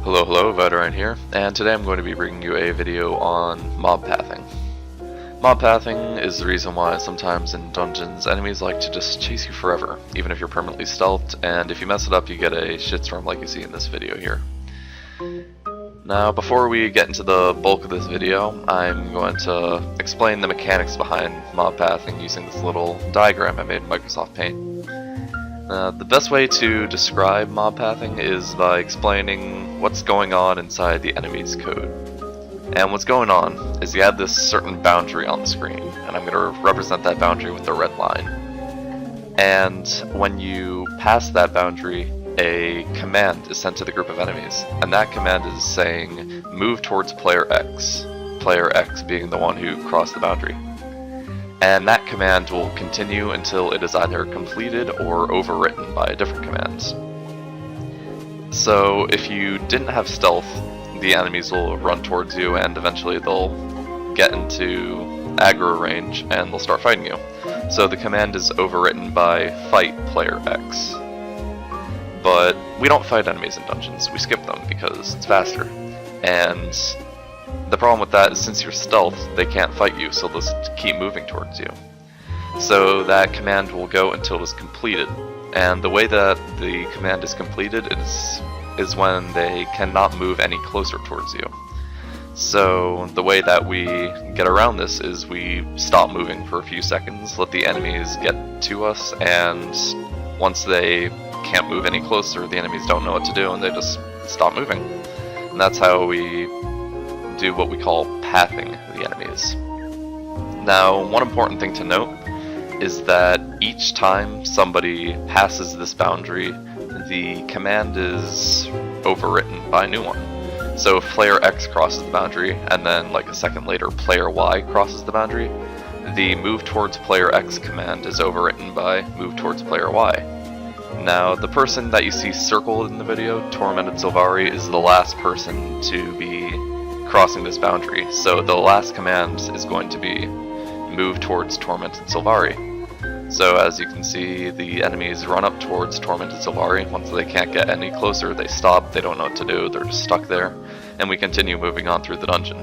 Hello, Vitarain here, and today I'm going to be bringing you a video on mob pathing. Mob pathing is the reason why sometimes in dungeons enemies like to just chase you forever, even if you're permanently stealthed, and if you mess it up you get a shitstorm like you see in this video here. Now before we get into the bulk of this video, I'm going to explain the mechanics behind mob pathing using this little diagram I made in Microsoft Paint. The best way to describe mob pathing is by explaining what's going on inside the enemy's code. And what's going on is you have this certain boundary on the screen, and I'm going to represent that boundary with the red line. And when you pass that boundary, a command is sent to the group of enemies, and that command is saying, move towards player X being the one who crossed the boundary. And that command will continue until it is either completed or overwritten by a different command. So if you didn't have stealth, the enemies will run towards you and eventually they'll get into aggro range and they'll start fighting you. So the command is overwritten by fight player X. But we don't fight enemies in dungeons, we skip them because it's faster. And the problem with that is since you're stealth, they can't fight you, so they'll just keep moving towards you. So that command will go until it is completed. And the way that the command is completed is when they cannot move any closer towards you. So the way that we get around this is we stop moving for a few seconds, let the enemies get to us, and once they can't move any closer, the enemies don't know what to do and they just stop moving. And that's how we do what we call pathing the enemies. Now, one important thing to note is that each time somebody passes this boundary, the command is overwritten by a new one. So if player X crosses the boundary, and then like a second later player Y crosses the boundary, the move towards player X command is overwritten by move towards player Y. Now, the person that you see circled in the video, Tormented Sylvari, is the last person to be crossing this boundary, so the last command is going to be move towards Tormented Sylvari. So as you can see, the enemies run up towards Tormented Sylvari. Once they can't get any closer, they stop, they don't know what to do, they're just stuck there, and we continue moving on through the dungeon.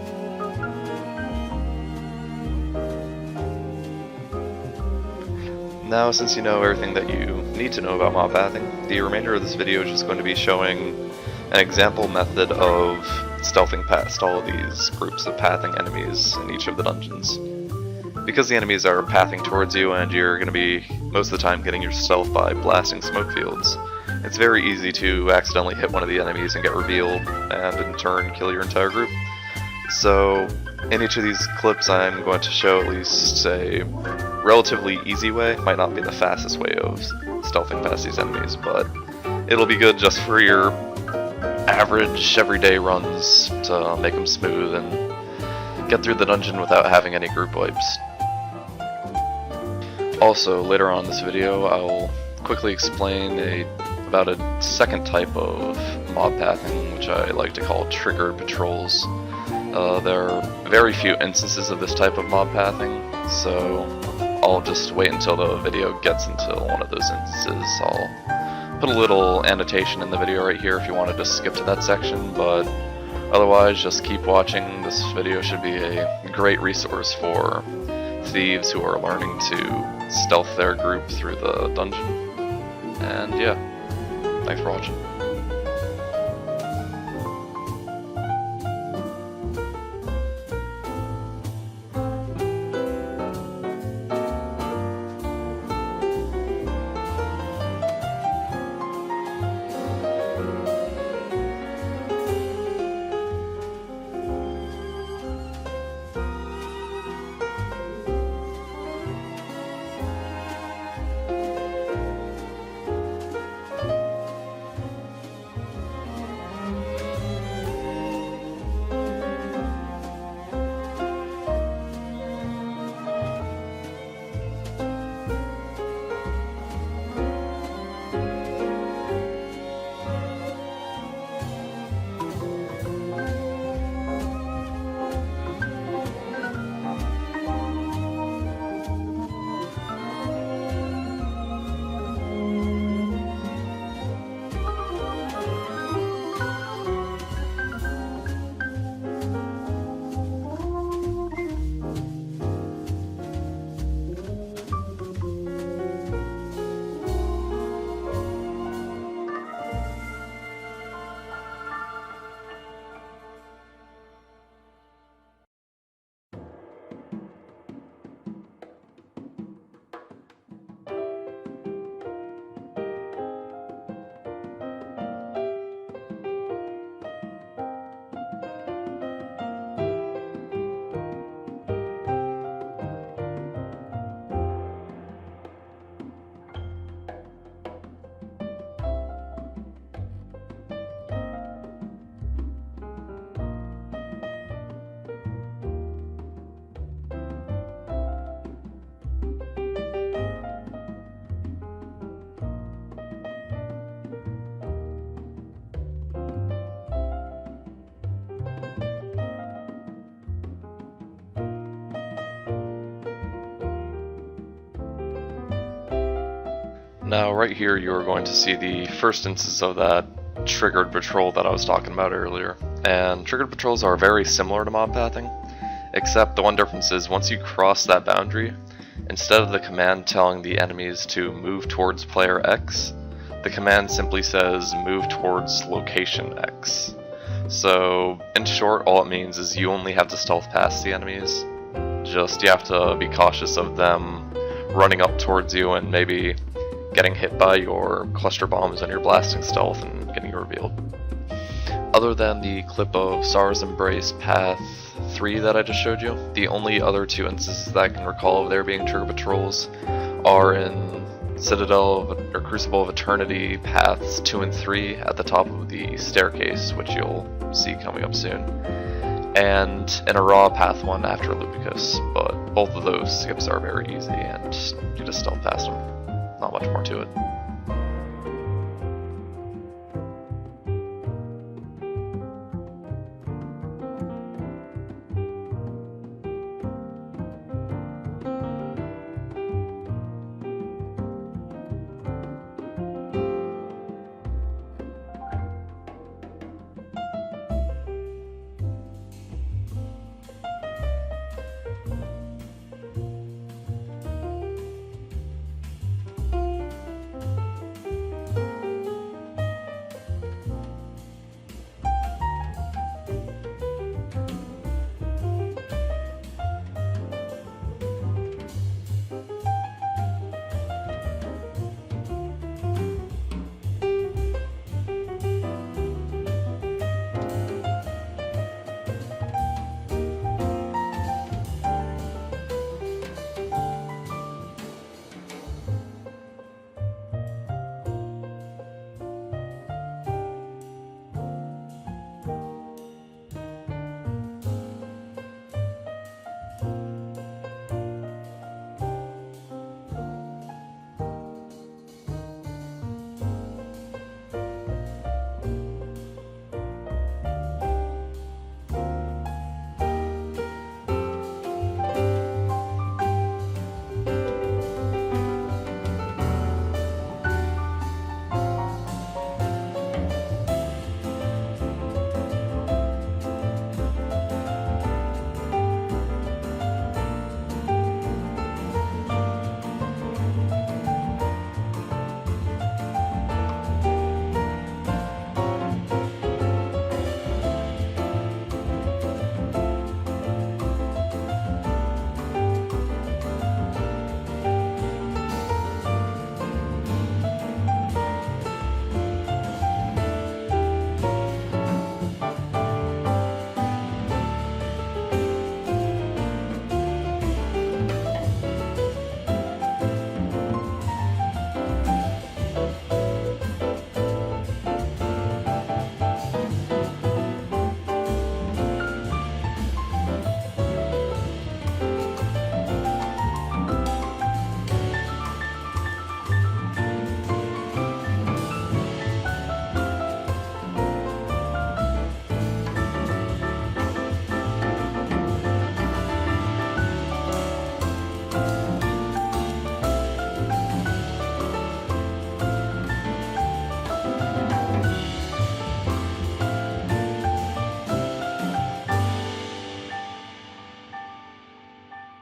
Now, since you know everything that you need to know about mob pathing, the remainder of this video is just going to be showing an example method of stealthing past all of these groups of pathing enemies in each of the dungeons. Because the enemies are pathing towards you and you're going to be most of the time getting your stealth by blasting smoke fields, it's very easy to accidentally hit one of the enemies and get revealed and in turn kill your entire group. So in each of these clips I'm going to show at least a relatively easy way. Might not be the fastest way of stealthing past these enemies, but it'll be good just for your average everyday runs to make them smooth and get through the dungeon without having any group wipes. Also, later on in this video I'll quickly explain about a second type of mob pathing, which I like to call triggered patrols. There are very few instances of this type of mob pathing, so I'll just wait until the video gets into one of those instances. I'll put a little annotation in the video right here if you want to just skip to that section, but otherwise just keep watching. This video should be a great resource for thieves who are learning to stealth their group through the dungeon. And yeah, thanks for watching. Now right here you are going to see the first instance of that triggered patrol that I was talking about earlier. And triggered patrols are very similar to mob pathing, except the one difference is once you cross that boundary, instead of the command telling the enemies to move towards player X, the command simply says move towards location X. So in short, all it means is you only have to stealth past the enemies, just you have to be cautious of them running up towards you and maybe getting hit by your cluster bombs and your blasting stealth and getting you revealed. Other than the clip of Sara's Embrace Path 3 that I just showed you, the only other two instances that I can recall of there being trigger patrols are in Citadel or Crucible of Eternity Paths 2 and 3 at the top of the staircase, which you'll see coming up soon, and in Arah Path 1 after Lupicus, but both of those skips are very easy and you just stealth past them. Not much more to it.